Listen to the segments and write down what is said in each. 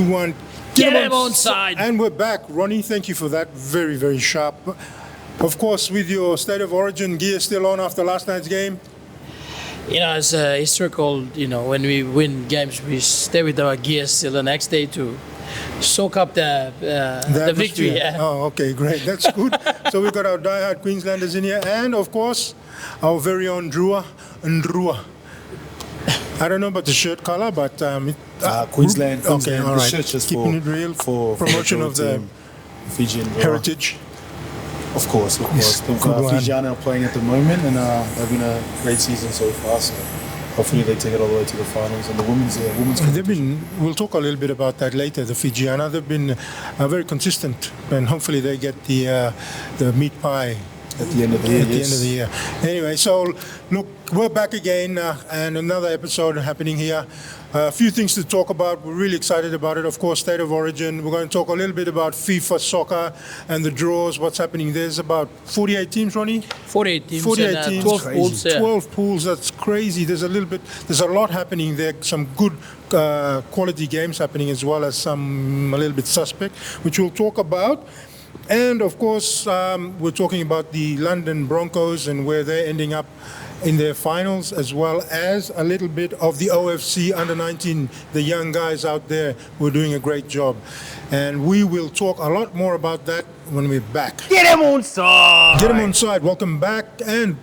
2-1. Get him on side. And we're back. Ronnie, thank you for that. Very, very sharp. Of course, with your State of Origin gear still on after last night's game. It's historical, when we win games, we stay with our gear still the next day to soak up the victory. Yeah. Oh, okay, great. That's good. So we've got our diehard Queenslanders in here. And, of course, our very own Ndrua. I don't know about the shirt color, but Queensland. Okay, all the right. shirt just Keeping it real for promotion of the Fijian heritage. Of course. Yes, Fijian are playing at the moment, and they've been a great season so far. So hopefully they take it all the way to the finals. And the women's We'll talk a little bit about that later. The Fijiana, they've been very consistent, and hopefully they get the meat pie. At the end of the year, At the end of the year. Anyway, so look, we're back again and another episode happening here. A few things to talk about. We're really excited about it. Of course, State of Origin. We're going to talk a little bit about FIFA soccer and the draws, what's happening. There's about 48 teams, Ronnie? 48 teams. 48 teams. 12 pools. 12 pools, that's crazy. There's a lot happening there. Some good quality games happening as well as some a little bit suspect, which we'll talk about. And, of course, we're talking about the London Broncos and where they're ending up in their finals, as well as a little bit of the OFC under-19, the young guys out there who are doing a great job. And we will talk a lot more about that when we're back. Get him on side! Get him on side. Welcome back. And,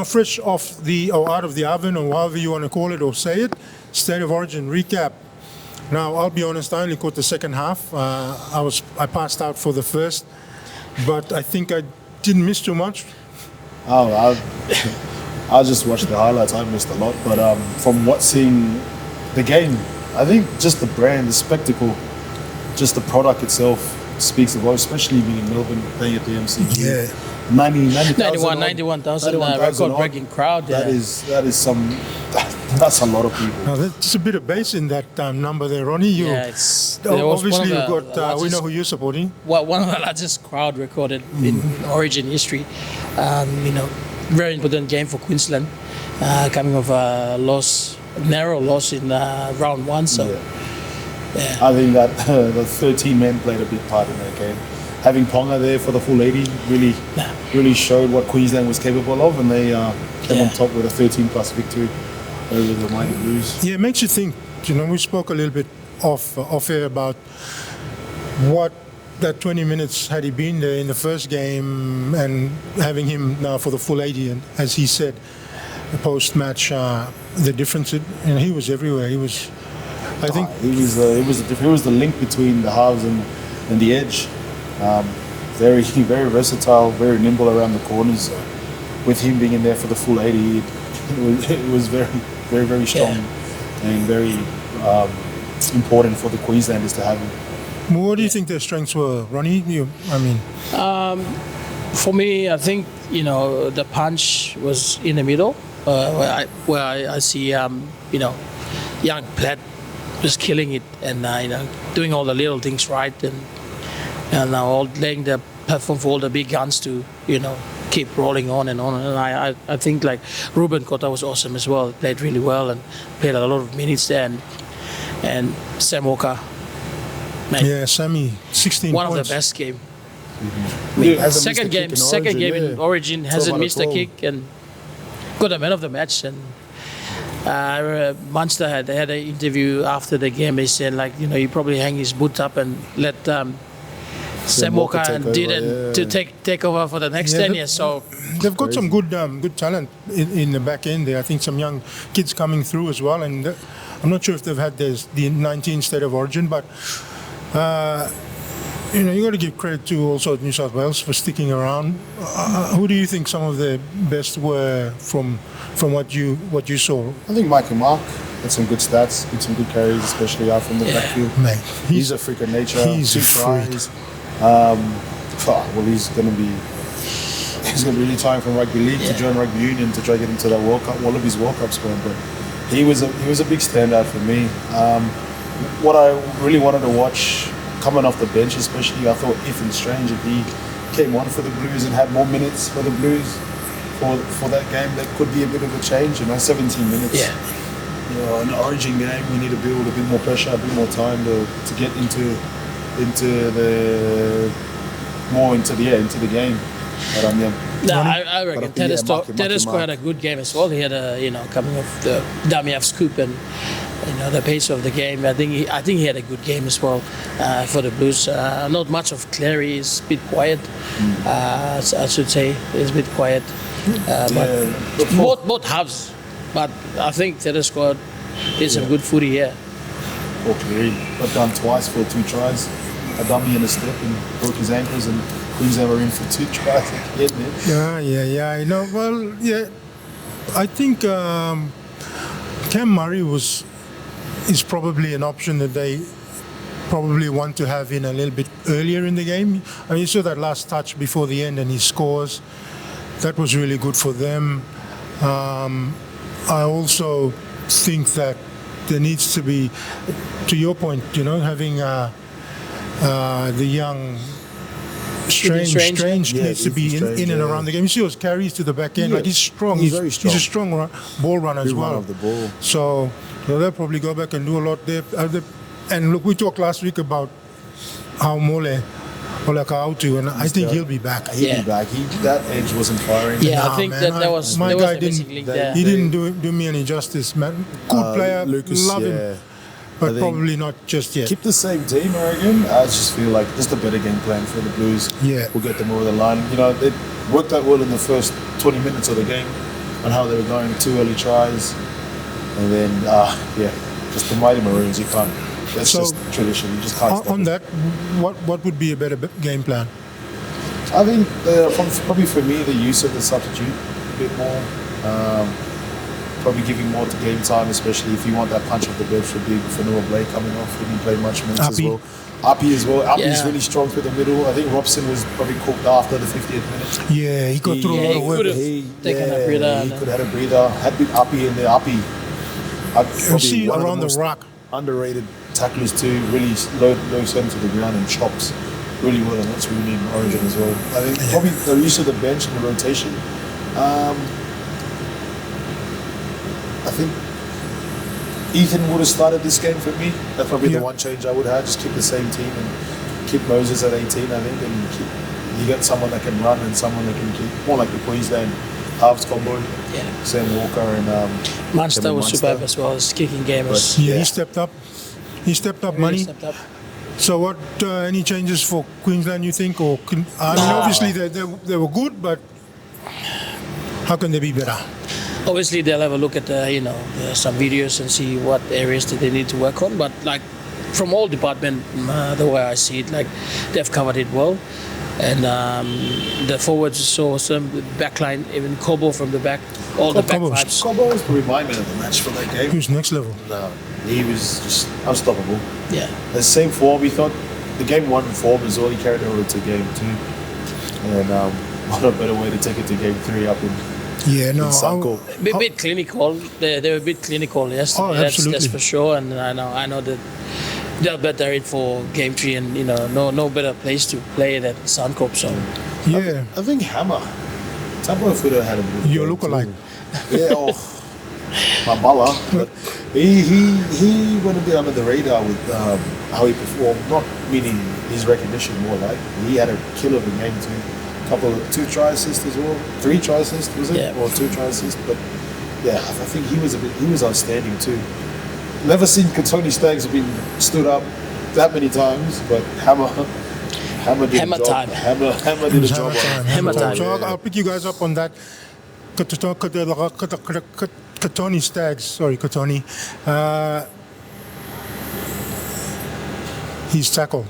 fresh off or out of the oven, or however you want to call it or say it, State of Origin recap. Now, I'll be honest, I only caught the second half. I passed out for the first, but I think I didn't miss too much. I just watched the highlights. I missed a lot, but from seeing the game, I think just the brand, the spectacle, just the product itself speaks the voice, especially being in Melbourne, playing at the MCG. Yeah. 91,000 record-breaking crowd. Yeah. That's a lot of people. Now, there's a bit of bass in that number there, Ronnie. Obviously, you've got. We know who you're supporting. One of the largest crowd recorded in Origin history. Very important game for Queensland, coming off a narrow loss in round one. So, yeah. I think that the 13 men played a big part in that game. Having Ponga there for the full 80 really showed what Queensland was capable of, and they came on top with a 13+ victory over the Mighty Blues. Yeah, it makes you think. We spoke a little bit off air about what that 20 minutes had he been there in the first game, and having him now for the full 80, and as he said, post-match, the difference. He was everywhere. He was. I think he was the link between the halves and the edge. Very versatile, very nimble around the corners. With him being in there for the full 80, it was very, very, very strong and very important for the Queenslanders to have him. What do you think their strengths were, Ronnie? For me, I think the punch was in the middle, where I see young Platt just killing it and doing all the little things right, and now all laying the platform for all the big guns to keep rolling on and on. And I think like Ruben Kota was awesome as well. Played really well and played a lot of minutes there. And Sam Walker. Yeah, Sammy, 16 one points. of the best game. Mm-hmm. Second game in Origin hasn't missed a kick and got a man of the match. And Munster had an interview after the game. They said he probably hang his boot up and let Sam Walker to take over for the next 10 years. So they've got some good talent in the back end there. I think some young kids coming through as well. And I'm not sure if they've had the 19 State of Origin, but you got to give credit to also New South Wales for sticking around. Who do you think some of the best were from what you saw? I think Michael Mark had some good stats, did some good carries, especially out from the backfield. Mate, he's a freak of nature. He's a freak. He's going to be retiring from rugby league to join rugby union to try to get into that World Cup, Wallabies World Cup squad. But he was a big standout for me. What I really wanted to watch coming off the bench, especially, I thought Ethan Strange, if he came on for the Blues and had more minutes for the Blues for that game, that could be a bit of a change. 17 minutes. Yeah. an origin game, we need to build a bit more pressure, a bit more time to get into the game. But No, I reckon But I think, Marky Tedesco had a good game as well. He had coming off the Damian scoop and the pace of the game. I think he had a good game as well for the Blues. Not much of Clary. Is a bit quiet. I should say it's a bit quiet. But both halves. But I think Tedesco did some good footy here. Poor Clary got done twice for 2 tries. A dummy and a step and broke his ankles, and Queensland were in for 2 tries again, man. Yeah. I know. Well, yeah. I think Cam Murray is probably an option that they probably want to have in a little bit earlier in the game. I mean, you saw that last touch before the end, and he scores. That was really good for them. I also think that there needs to be, to your point, having the young Strange needs to be in and around the game. You see those carries to the back end. Like he's strong. He's very strong. He's a strong ball runner as well. Of the ball. So they'll probably go back and do a lot there. And look, we talked last week about how Mole Olakautu, and I think he'll be back. He'll be back. That edge wasn't firing. Yeah, I think that was my there guy was the missing link there. He didn't do me any justice, man. Good player, Lucas, love him, but probably not just yet. Keep the same team, Oregon. I just feel like just a better game plan for the Blues. Yeah, will get them over the line. It worked out well in the first 20 minutes of the game on how they were going, 2 early tries, and then just the mighty Maroons. You can't. That's just tradition. You just can't. On that, what would be a better game plan? I think probably for me the use of the substitute a bit more. Probably giving more to game time, especially if you want that punch off the bench for big Fanua Blake coming off. He didn't play much minutes as well. Appy as well. Appy is really strong through the middle. I think Robson was probably cooked after the 50th minute. Yeah, he got through a lot of work. He could have had a breather. Had been Appy in there. Appy. You see around the rock. Underrated tacklers too. Really low center to the ground and chops really well, and that's what we need in Origin as well. I think probably the use of the bench and the rotation. I think Ethan would have started this game for me. That's probably the one change I would have. Just keep the same team and keep Moses at 18, I think, and you get someone that can run and someone that can keep more like the Queensland halves combo. Yeah. Sam Walker and Munster was superb as well. His kicking game was. He stepped up. He stepped up, money. So what? Any changes for Queensland? You think, or obviously they were good, but how can they be better? Obviously, they'll have a look at some videos and see what areas that they need to work on. But like from all department, the way I see it, like they've covered it well. And the forwards saw some backline, even Kobo from the back, all the back vibes. Kobo was probably my man of the match for that game. He was next level. No, he was just unstoppable. Yeah. The same form, we thought the game 1 form is all he carried over to game 2. And what a better way to take it to game 3 up in Suncorp. A bit clinical. They were a bit clinical yesterday. Oh, absolutely. That's for sure. And I know that they're better in for game 3, and no better place to play than Suncorp. So yeah, I think Hammer. Tampa Fuda had a good your lookalike. Yeah, Mambala. But he went a bit under the radar with how he performed. Not meaning his recognition, more like he had a killer of a game too. 2 try assists as well. 3 try assists was it? Yeah. Or 2 try assists, but yeah, I think he was outstanding too. Never seen Katoni Staggs have been stood up that many times, but Hammer did Hammer a job. time. Hammer did a job. Hammer time. So I'll pick you guys up on that. Katoni Staggs, sorry, Katoni. His tackle.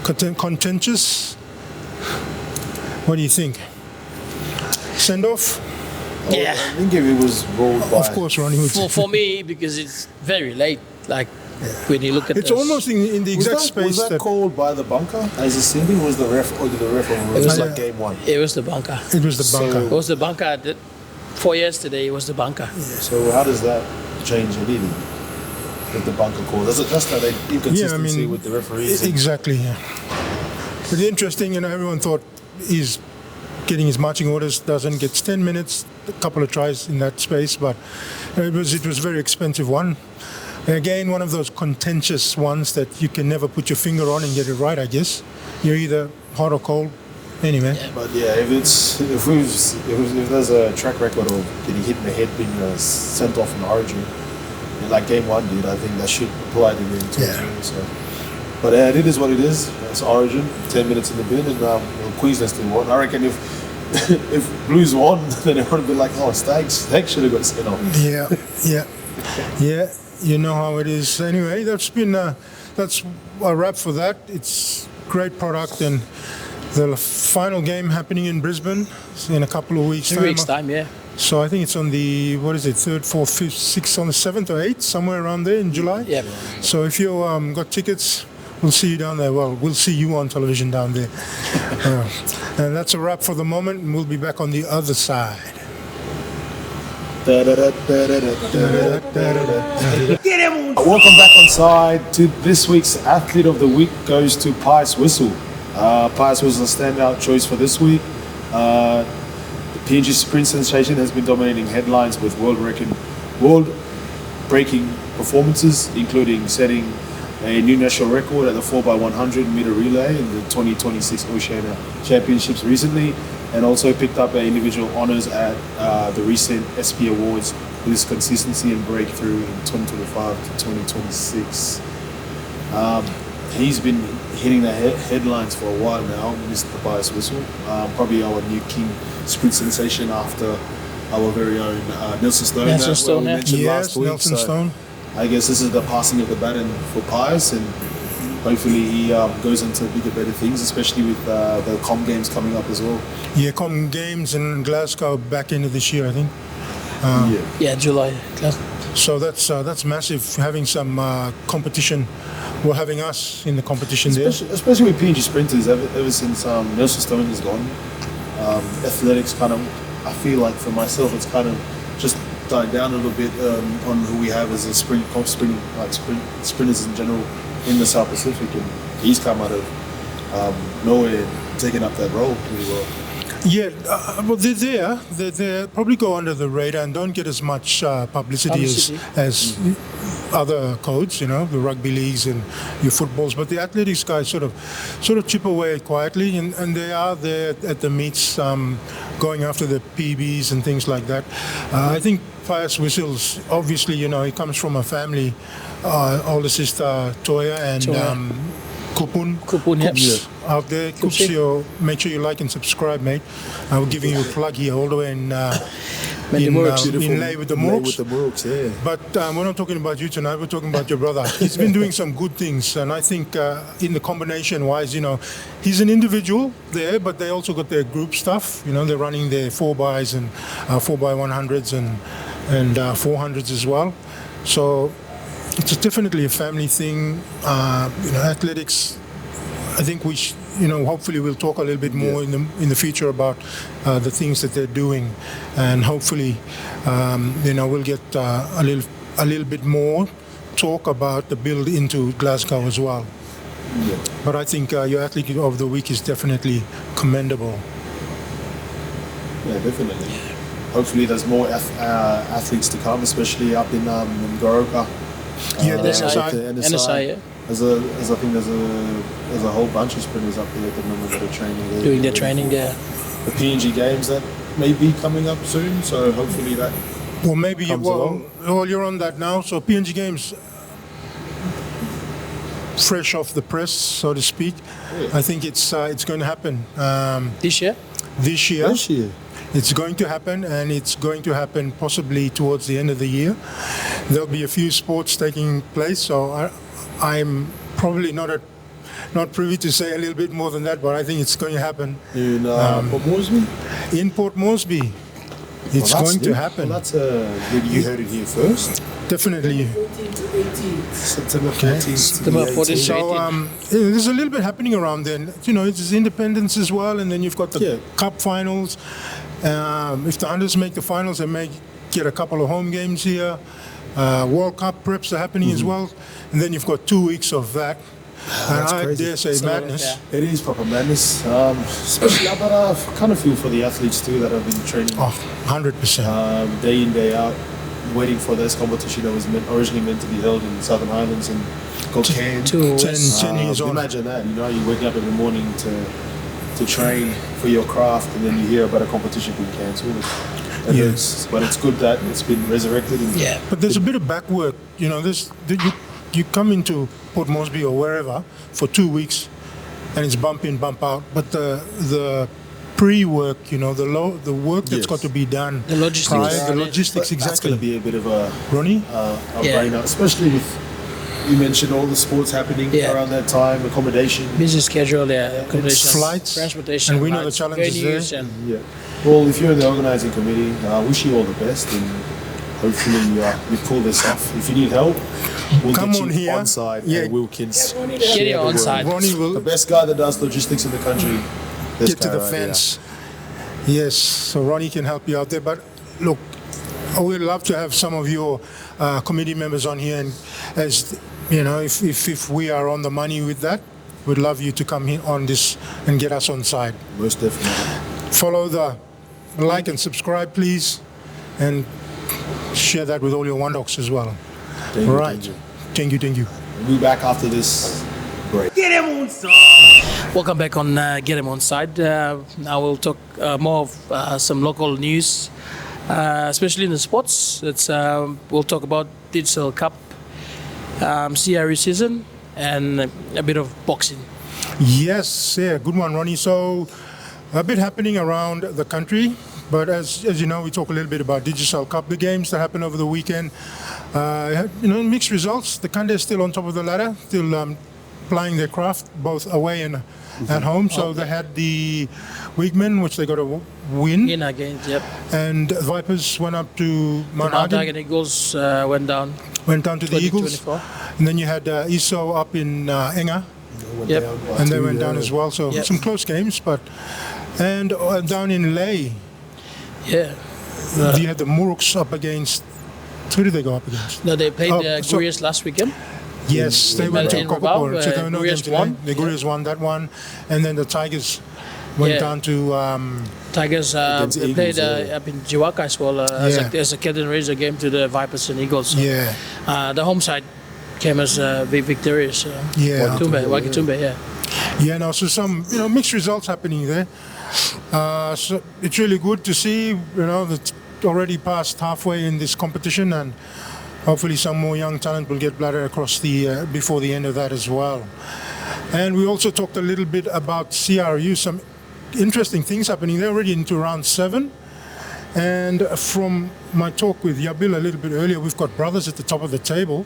Contentious. What do you think? Send off? Yeah. I think if it was rolled by. Of course, Ronnie would. For me, because it's very late. Like when you look at it's almost in the exact space was that called by the bunker as a sending? Was the ref or did the ref overrule? It was like game 1. It was the bunker. It was the bunker. It was the bunker. For yesterday, it was the bunker. Yeah. So how does that change anything with the bunker call? That's that inconsistency with the referees. Exactly. Yeah. But the interesting, everyone thought his getting his marching orders, doesn't get 10 minutes, a couple of tries in that space, but it was a very expensive one. Again, one of those contentious ones that you can never put your finger on and get it right, I guess. You're either hot or cold. Anyway. Yeah, but yeah, if there's a track record of getting hit in the head being sent off in Origin, like game one did, I think that should apply to game two as well. So. But it is what it is. It's Origin, 10 minutes in the bin, and Queensland still won. I reckon if Blues won, then it would have been like, oh, Stags should have got sent off. Yeah. You know how it is. Anyway, that's a wrap for that. It's great product, and the final game happening in Brisbane in a couple of weeks' time. 3 weeks' time, yeah. So I think it's on the, 3rd, 4th, 5th, 6th, on the 7th or 8th, somewhere around there in July. Yeah. So if you got tickets, we'll see you down there. Well, we'll see you on television down there. And that's a wrap for the moment, and we'll be back on the other side. Welcome back on side to this week's Athlete of the Week goes to Pius Whistle. Pius was a standout choice for this week. The PNG sprint sensation has been dominating headlines with world-breaking performances, including setting a new national record at the 4x100 meter relay in the 2026 Oceania Championships recently, and also picked up individual honours at the recent SP Awards with his consistency and breakthrough in 2025 to 2026. He's been hitting the headlines for a while now, Mr. Pius Whistle. Probably our new king sprint sensation after our very own Nelson Stone. Nelson Stone, we mentioned last week. Nelson Stone. I guess this is the passing of the baton for Pius, and hopefully he goes into bigger, better things, especially with the Com Games coming up as well. Yeah, Com Games in Glasgow back into this year, I think. July. So that's massive, having some competition. Well, having us in the competition especially with PNG sprinters, ever since Nelson Stone is gone, athletics kind of, I feel like for myself, it's kind of just died down a little bit on who we have as a sprinters in general in the South Pacific, and he's come out of nowhere and taken up that role pretty well. Yeah, well, they're there. They probably go under the radar and don't get as much publicity as other codes, the rugby leagues and your footballs. But the athletics guys sort of chip away quietly, and they are there at the meets, going after the PBs and things like that. I think Pius Whistles, obviously, he comes from a family, older sister Toya and Kupun Yep. out there. Kups, make sure you like and subscribe, mate. We're giving you a plug here all the way in Lay with the Morooks. Yeah. But we're not talking about you tonight. We're talking about your brother. He's been doing some good things, and I think in the combination-wise, he's an individual there, but they also got their group stuff. They're running their 4xs and 4x100s and 400s as well. So it's definitely a family thing. Athletics, I think we hopefully we'll talk a little bit more in the future about the things that they're doing, and hopefully we'll get a little bit more talk about the build into Glasgow as well. Yeah. But I think your Athlete of the Week is definitely commendable. Yeah, definitely. Hopefully there's more athletes to come, especially up in Goroka. NSI, yeah. As I think there's a whole bunch of sprinters up there at the moment that are training there. Doing their training there. The PNG Games that may be coming up soon, so hopefully that. Well, maybe along. You're on that now. So PNG Games, fresh off the press, so to speak. Yeah. I think it's going to happen This year. It's going to happen, and it's going to happen possibly towards the end of the year. There'll be a few sports taking place, so I'm probably not privy to say a little bit more than that, but I think it's going to happen. In Port Moresby? In Port Moresby. It's going to happen. Well, that's you heard it here first. Definitely. September 14th to 18th. So there's a little bit happening around then. It's independence as well, and then you've got the cup finals. If the unders make the finals, they may get a couple of home games here. World Cup preps are happening as well, and then you've got 2 weeks of that. And that's I crazy. dare say So, madness. yeah. It is proper madness. Especially, but I kind of feel for the athletes too that have been training Oh, 100%. day in, day out, waiting for this competition that was originally meant to be held in Southern Highlands and Cocaine. 10 years on. Imagine that, you wake up in the morning to train for your craft, and then you hear about a competition being cancelled. Yes. But it's good that it's been resurrected. And Yeah. But there's a bit of back work. You come into Port Moresby or wherever for 2 weeks, and it's bump in, bump out. But the pre-work, the work that's Yes. got to be done. The logistics. prior, the Right. logistics, That's exactly. going to be a bit of a Ronnie? Yeah. brainer, especially with, you mentioned all the sports happening Yeah. around that time, accommodation. Busy schedule, yeah. Accommodation, flights, transportation, and we know the flights, challenges venues, there. and Yeah. Well, if you're in the organising committee, I wish you all the best, and hopefully you pull this off. If you need help, we'll Come get on you here. on side, Yeah. and Will can get you on side. Ronnie The will best guy that does logistics in the country. this get to guy the right here. fence. Yes, so Ronnie can help you out there. But look, I would love to have some of your committee members on here, and if we are on the money with that, we'd love you to come here on this and get us on side. Most definitely. Follow the like and subscribe, please, and share that with all your One Dogs as well. Thank you, Right. thank you. Thank you. We'll be back after this break. Welcome back on Get Him On Side. Now we'll talk more of some local news, especially in the sports. We'll talk about Digital Cup, CRE season, and a bit of boxing. Yes, yeah, good one, Ronnie. So, a bit happening around the country, but as you know, we talk a little bit about Digital Cup, the games that happened over the weekend. Mixed results. The Kanda is still on top of the ladder, still plying their craft, both away and at home. So they had the Wigman, which they got a win, In against, yep. and Vipers went up to Mount Mount Hagen, Hagen Eagles went down. went down to the Eagles, 20-24. and then you had ISO up in Enga, Yep. and they went down as well. So Yep. some close games, and down in Ley, Yeah. you had the Muruks up against. Who did they go up against? No, they played so- Gurias last weekend. Yes, they went to in Coca Rabaul, Cola. So there were no Gurias games today. won. The Gurias won that one, and then the Tigers went Yeah. down to. Tigers Against they played Eagles, up in Jiwaka as well Yeah. as a Captain Razor game to the Vipers and Eagles. So, Yeah, the home side came as victorious. Yeah. Wakitumbe, yeah. yeah. No, so some mixed results happening there. So it's really good to see. That already past halfway in this competition, and hopefully some more young talent will get bladdered across the before the end of that as well. And we also talked a little bit about CRU. Some interesting things happening. They're already into round 7. And from my talk with Yabil a little bit earlier, we've got brothers at the top of the table.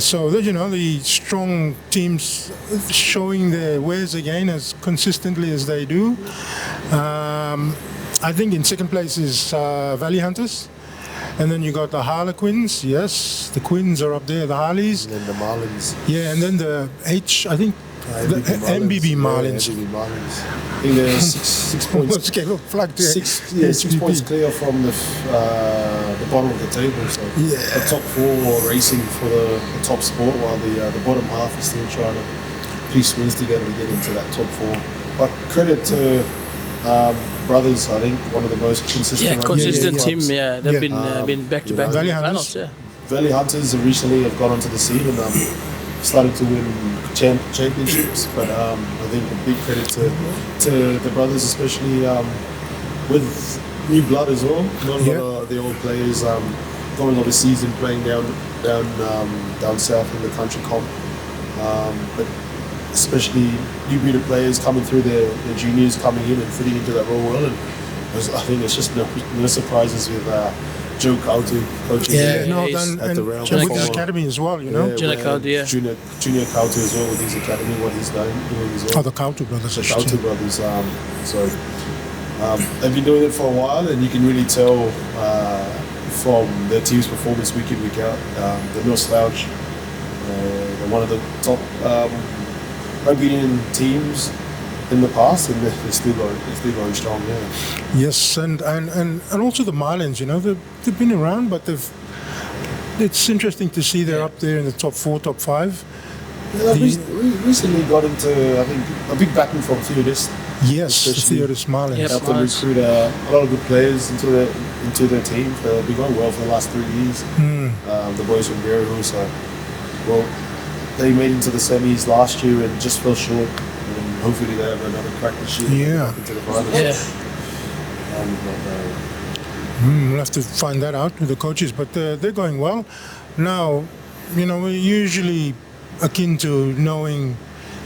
So the strong teams showing their wares again as consistently as they do. I think in second place is Valley Hunters. And then you got the Harlequins. Yes, the Quins are up there, the Harleys. And then the Marlins. Yeah, and then the the MBB Marlins. Yeah, MBB Marlins. I think they're 6 points. Let's get a flag there. 6 points clear from the bottom of the table. So Yeah. the top 4 are racing for the top spot, while the bottom half is still trying to piece wins together to get into that top 4. But credit to brothers, I think one of the most consistent. Yeah, consistent clubs. team. Yeah, they've Yeah. been back to back Valley finals. Hunters. Yeah. Valley Hunters recently have gone onto the scene and started to win championships. But I think a big credit to the brothers, especially with new blood as well. Not a lot of the old players going overseas and playing down south in the country comp. But especially new breed of players coming through their juniors, coming in and fitting into that role well. And I think it's just no surprises with Joe Kautu coaching. Yeah, No, he's and the Realm. with the academy as well, Junior where Kautu, yeah. Junior Kautu as well with his academy, what he's doing as well. Oh, the Kautu brothers. The Kautu brothers. They've been doing it for a while, and you can really tell from their team's performance week in, week out. They're no slouch. They're one of the top rugby union teams in the past, and they're still going strong. Yeah. Yes, and also the Marlins. They've been around, but it's interesting to see they're up there in the top 4, top 5. Yeah, recently got into, I think, a big backing from Theodis. Yes, Especially- Theodis Marlins. Yep. Helped them recruit a lot of good players into their team. They've been going well for the last 3 years. The boys from Gary, so well, they made into the semis last year and just fell short. And hopefully they have another crack this year. Yeah. Back into the finals. Yeah. We'll have to find that out with the coaches, but they're going well. Now, we're usually akin to knowing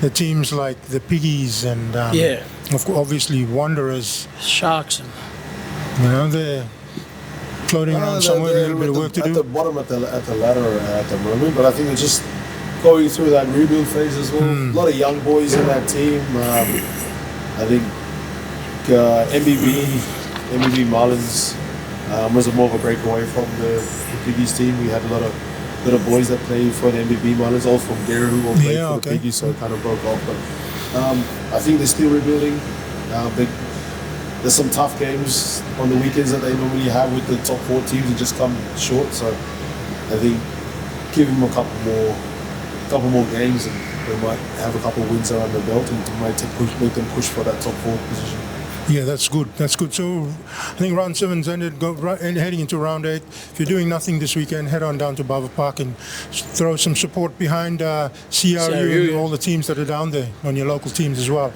the teams like the Piggies and Yeah. obviously Wanderers. Sharks and They're floating around somewhere, a little bit of work to at do. the bottom at the ladder at the moment, but I think they're just going through that rebuild phase as well. A lot of young boys in that team. I think MBB Marlins was more of a breakaway from the Piggies team. We had a lot of boys that play for the MBB Marlins, all from Gary who all played for the Piggies, so it kind of broke off. But I think they're still rebuilding. There's some tough games on the weekends that they normally have with the top 4 teams that just come short. So I think give them a couple more games and they might have a couple of wins around the belt and it might make them push for that top 4 position. Yeah, that's good. That's good. So I think round 7's ended, heading into round 8. If you're doing nothing this weekend, head on down to Bava Park and throw some support behind CRU and all the teams that are down there, on your local teams as well.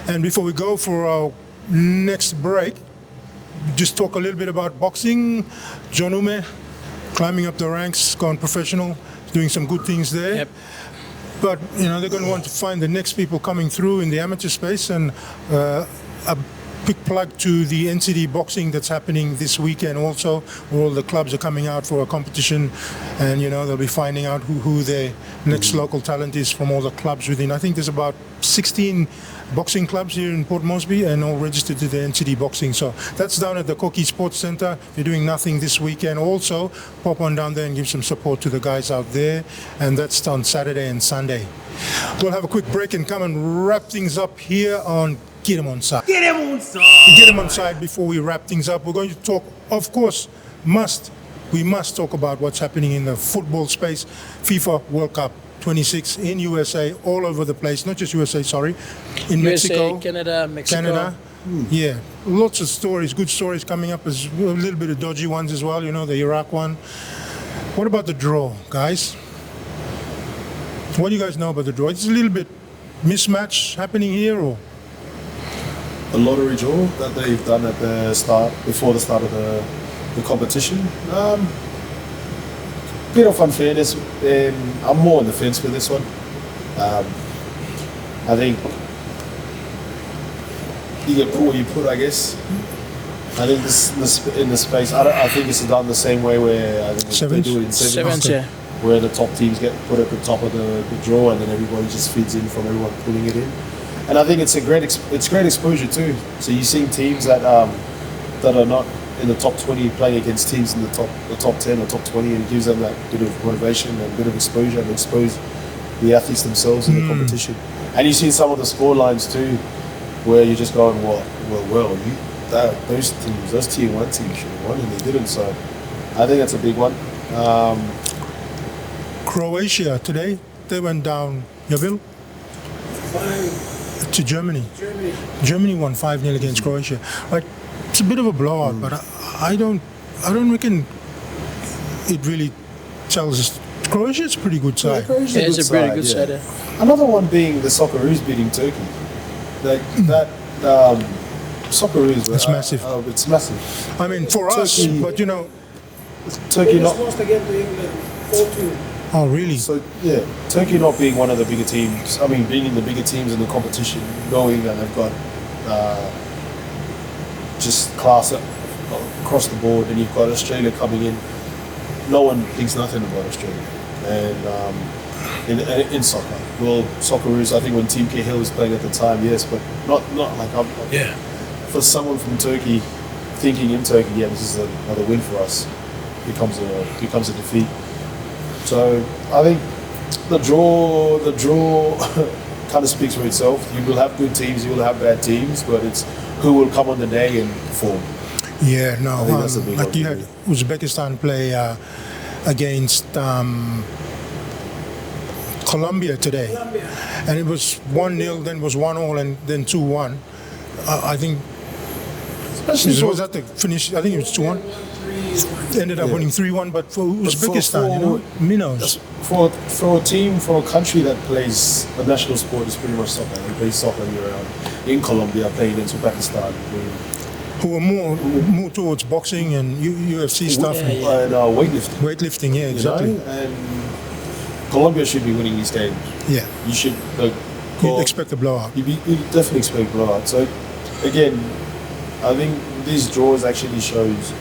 And before we go for our next break, just talk a little bit about boxing. John Ume, climbing up the ranks, going professional, doing some good things there. Yep. But, they're going to want to find the next people coming through in the amateur space, and a big plug to the NCD boxing that's happening this weekend also. All the clubs are coming out for a competition, and they'll be finding out who their next local talent is from all the clubs within. I think there's about 16 boxing clubs here in Port Moresby and all registered to the NCD boxing. So that's down at the Koki Sports Centre. If you're doing nothing this weekend, also pop on down there and give some support to the guys out there, and that's on Saturday and Sunday. We'll have a quick break and come and wrap things up here on Get 'em on side. Get him on side. Get 'em on side before we wrap things up. We're going to talk, of course, we must talk about what's happening in the football space. FIFA World Cup 26 in USA, all over the place. Not just USA, sorry. In USA, Mexico, Canada, Mexico. Canada. Yeah, lots of stories, good stories coming up. There's a little bit of dodgy ones as well, the Iraq one. What about the draw, guys? What do you guys know about the draw? It's a little bit mismatch happening here, or? A lottery draw that they've done at the start, before the start of the competition. Bit of unfairness. I'm more on the fence with this one. I think you get put what you put, I guess. I think this in the space. I think it's done the same way where I think they do it in sevens, Yeah. where the top teams get put at the top of the draw, and then everybody just feeds in from everyone pulling it in. And I think it's great exposure too. So you're seeing teams that are not in the top 20 playing against teams in the top 10 or top 20, and it gives them that bit of motivation and a bit of exposure and expose the athletes themselves in the competition. And you see some of the score lines too, where you're just going, those teams, those tier 1 teams should have won, and they didn't. So I think that's a big one. Croatia today, they went down, Yavil, to Germany. Germany won 5-0 against Croatia. Like, it's a bit of a blowout, but I don't reckon it really tells us. Croatia's a pretty good side. Yeah, it's a pretty good side. Yeah. Another one being the Socceroos beating Turkey. That Socceroos. It's massive. It's massive. I mean, for us, but Turkey not. Lost again to England, 4-2. Oh, really? So yeah, Turkey not being one of the bigger teams. I mean, being in the bigger teams in the competition, knowing that they've got just class across the board, and you've got Australia coming in. No one thinks nothing about Australia, and in soccer. Well, Socceroos, I think when Team Cahill was playing at the time, yes, but not like for someone from Turkey thinking in Turkey, yeah, this is another win for us. Becomes a defeat. So I think the draw kind of speaks for itself. You will have good teams, you will have bad teams, but it's who will come on the day and perform. Yeah, no. I think that's a big like one you for had me. Uzbekistan play against Colombia today, and it was 1-0, then was 1-1, and then 2-1. I think. Was that the finish? I think it was 2-1. Ended up winning 3-1, but for Uzbekistan, minnows. For a team, for a country that plays a national sport is pretty much soccer. They play soccer year round. In Colombia, playing in Uzbekistan. Who are more towards boxing and UFC stuff and weightlifting. Weightlifting, yeah, exactly. You know? And Colombia should be winning these games. Yeah. You should. You'd expect a blowout. You definitely expect a blowout. So, again, I think these draws actually shows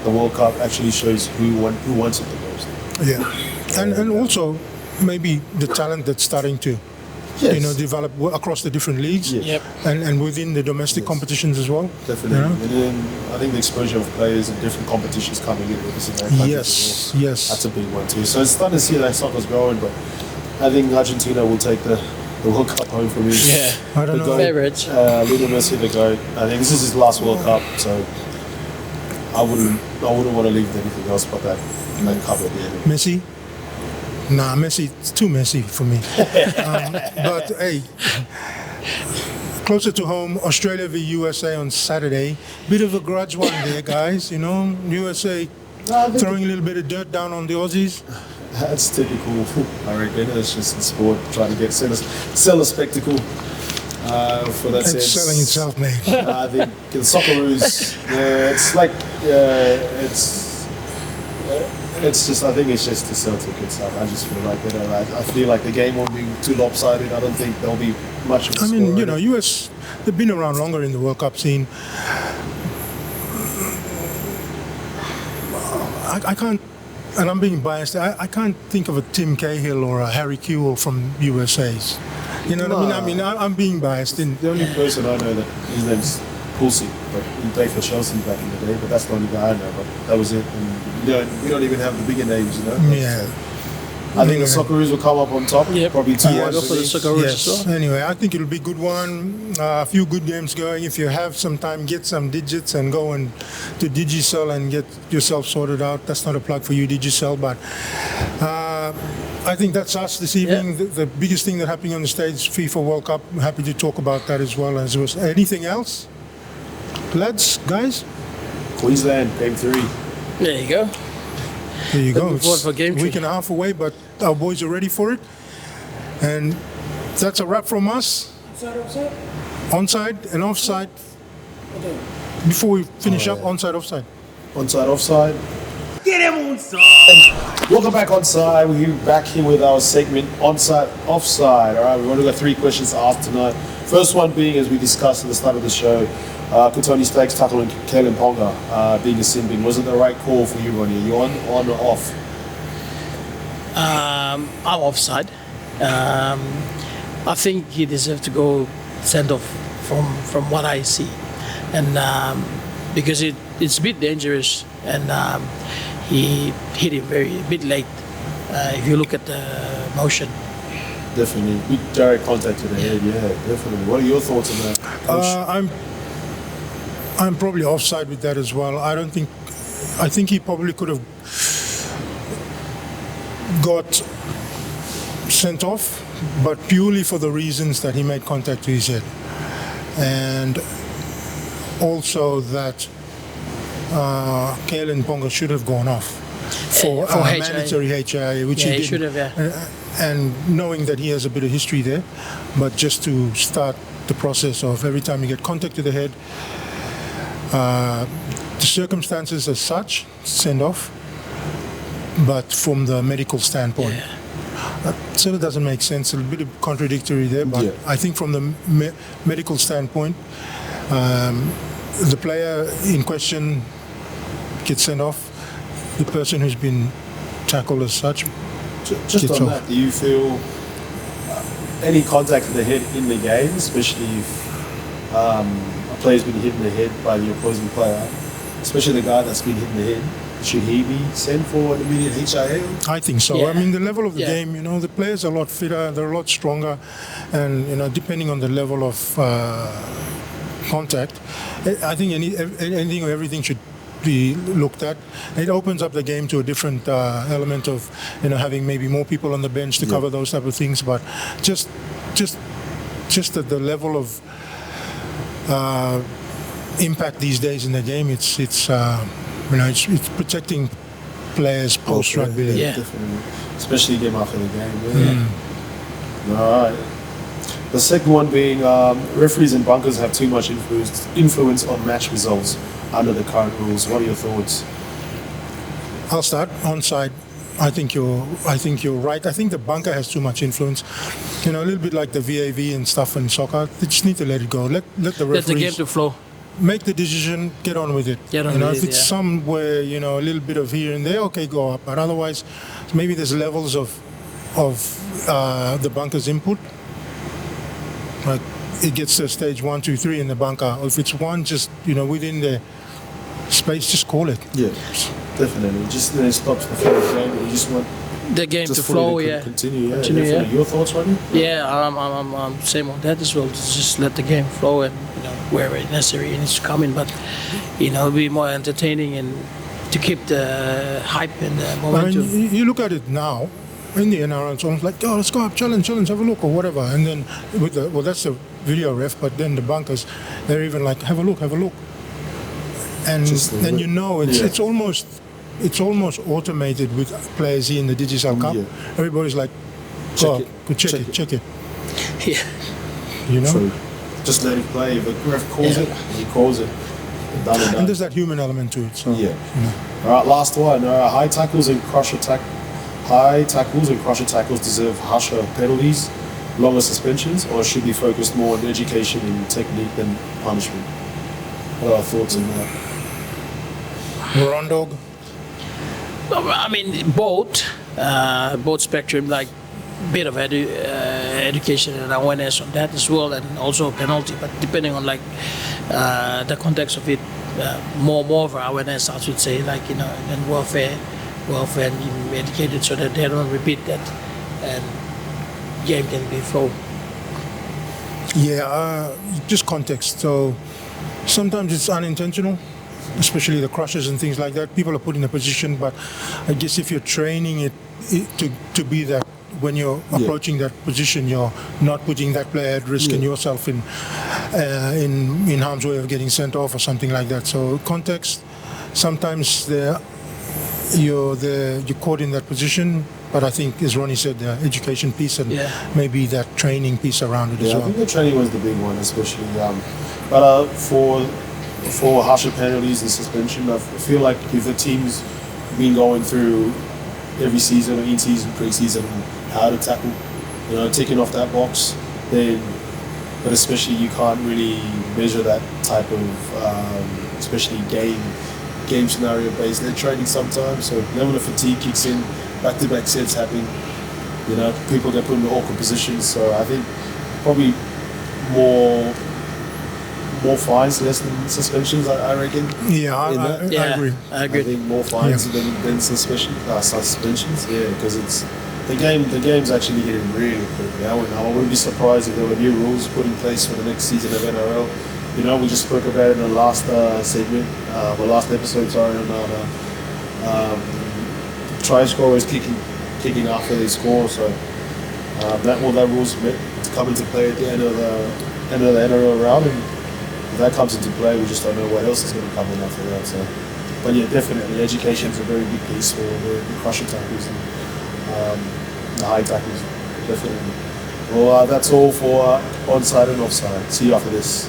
the World Cup actually shows who wants it the most. Yeah. And also maybe the talent that's starting to develop across the different leagues. Yes. Yep. And within the domestic competitions as well. Definitely. You know? And then I think the exposure of players in different competitions coming in with this Yes, well. Yes. That's a big one too. So it's starting to see that soccer's growing, but I think Argentina will take the World Cup home for me. Yeah. I don't know. Favorites. Lionel Messi, the GOAT. I think this is his last World Cup, so I wouldn't want to leave with anything else but that cup at the end. Messi? Nah, Messi, it's too messy for me. But hey, closer to home, Australia v USA on Saturday. Bit of a grudge one there, guys. USA throwing a little bit of dirt down on the Aussies. That's typical, I reckon. It's just in sport, trying to sell a spectacle for that sense. It's selling itself, mate. I think in Socceroos, it's like, it's just, I think it's just to sell tickets. I just feel like, I feel like the game won't be too lopsided. I don't think there'll be much of a score. US, they've been around longer in the World Cup scene. I can't, and I'm being biased, I can't think of a Tim Cahill or a Harry Kewell from USA's. You know what I mean? I'm being biased. The only person I know that his name's Pulisic, but he played for Chelsea back in the day, but that's the only guy I know, but that was it. And we don't even have the bigger names, Yeah. I think the Socceroos will come up on top. Yep. Probably 2-1. Go for the Socceroos as well. Anyway, I think it'll be a good one. A few good games going. If you have some time, get some digits and go to Digicel and get yourself sorted out. That's not a plug for you, Digicel, but I think that's us this evening. Yeah. The biggest thing that happening on the stage, FIFA World Cup. I'm happy to talk about that as well. As was anything else, lads, guys. Queensland, game 3. There you go. There you go. Looking forward for game a week 3. and a half away, but our boys are ready for it. And that's a wrap from us. Offside? Onside and offside. Okay. Before we finish up, onside, offside. Onside, offside. Get him onside! Welcome back onside. We're back here with our segment onside, offside. All right, we've only got 3 questions to ask tonight. First one being, as we discussed at the start of the show, Kotoni Stakes tackling Kalen Ponga being a sin bin. Was it the right call for you, Ronnie? Are you on or off? I'm offside. I think he deserved to go send off from what I see, and because it's a bit dangerous, and he hit him a bit late. If you look at the motion. Definitely. Big direct contact to the head, yeah, definitely. What are your thoughts on that, Coach? I'm probably offside with that as well. I think he probably could have got sent off, but purely for the reasons that he made contact to his head. And also that Kalen Ponga should have gone off for HIA. mandatory HIA, which Yeah, he he didn't. should have, yeah. And knowing that he has a bit of history there, but just to start the process of every time you get contact to the head, the circumstances as such, send off, but from the medical standpoint, sort of doesn't make sense. A bit of contradictory there, but I think from the medical standpoint, the player in question gets sent off. The person who's been tackled as such Just gets on off. that, do you feel any contact to the head in the game, especially if a player's been hit in the head by the opposing player, especially the guy that's been hit in the head, should he be sent for an immediate HIA? I think so. Yeah. I mean, the level of the Yeah. game, the players are a lot fitter, they're a lot stronger, and depending on the level of contact, I think anything or everything should be looked at. It opens up the game to a different element of, having maybe more people on the bench to cover those type of things. But just at the level of impact these days in the game, it's protecting players post rugby league. Yeah. Definitely. Especially game after the game. All right. The second one being referees and bunkers have too much influence on match results under the current rules. What are your thoughts? I'll start onside. I think you're right. I think the bunker has too much influence. A little bit like the VAV and stuff in soccer. They just need to let it go. Let the referees Let the game to flow. make the decision. Get on with it. Get on with if it, it's yeah. somewhere a little bit of here and there, okay, go up. But otherwise, maybe there's levels of the bunker's input. Like it gets to stage 1, 2, 3 in the bunker. Or if it's one, just within the space, just call it. Yeah, definitely. Just then it stops the flow of the game. You just want The game just to fully flow, to yeah. continue. Yeah, Continue, definitely. yeah. Your thoughts, Rodney? Yeah, I'm same on that as well. Just let the game flow and wherever it's necessary it needs to come in, but be more entertaining and to keep the hype and the I momentum. mean, you look at it now in the NRL, it's almost like, let's go up, challenge, have a look, or whatever. And then that's the video ref, but then the bunkers, they're even like, have a look. And then it's almost automated with players here in the Digicel Cup. Yeah. Everybody's like, Check check it. Yeah. True. Just let it play. If the ref calls it, he calls it. Done and And done. there's that human element to it. So, Yeah. All right, last one. High tackles and crusher tackles deserve harsher penalties, longer suspensions, or should be focused more on education and technique than punishment. What are our thoughts on that? Rondog. I mean, both spectrum, like bit of education and awareness on that as well, and also a penalty. But depending on the context of it, more of awareness, I should say, and welfare and being educated so that they don't repeat that, and game can be flow. Yeah, just context. So sometimes it's unintentional, especially the crushes and things like that. People are put in a position, but I guess if you're training it to be that, when you're approaching that position, you're not putting that player at risk and yourself in harm's way of getting sent off or something like that. So context, sometimes you're caught in that position. But I think, as Ronnie said, the education piece and maybe that training piece around it as well. I think the training was the big one, especially. But for harsher penalties and suspension, I feel like if the team's been going through every season, in-season, pre-season, how to tackle, ticking off that box, then, but especially you can't really measure that type of, especially game scenario based. They're training sometimes, so level of fatigue kicks in. Back-to-back sets happen. People get put in awkward positions. So I think probably more fines, less than suspensions. I reckon. Yeah, I agree. I agree. I think more fines than suspensions. Yeah, because it's the game. The game's actually getting really quick now, and I wouldn't be surprised if there were new rules put in place for the next season of NRL. We just spoke about it in the last segment, last episode. Sorry, on try scorers kicking after they score. So that rule's to come into play at the end of the NRL round, and if that comes into play, we just don't know what else is going to come in after that. So, but yeah, definitely education is a very big piece for the crusher tackles and the high tackles. Definitely. Well, that's all for onside and offside. See you after this.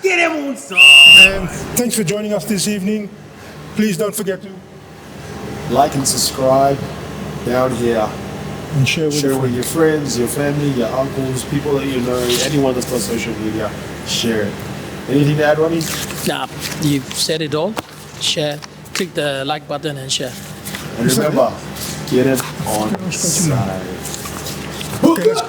Get him on side. And thanks for joining us this evening. Please don't forget to Like and subscribe down here. and share With your friends, your family, your uncles, people that you know, anyone that's got social media. Share it. Anything to add, Ronnie? Nah, you've said it all. Share, click the like button and share. And remember, get it on side. Okay, let's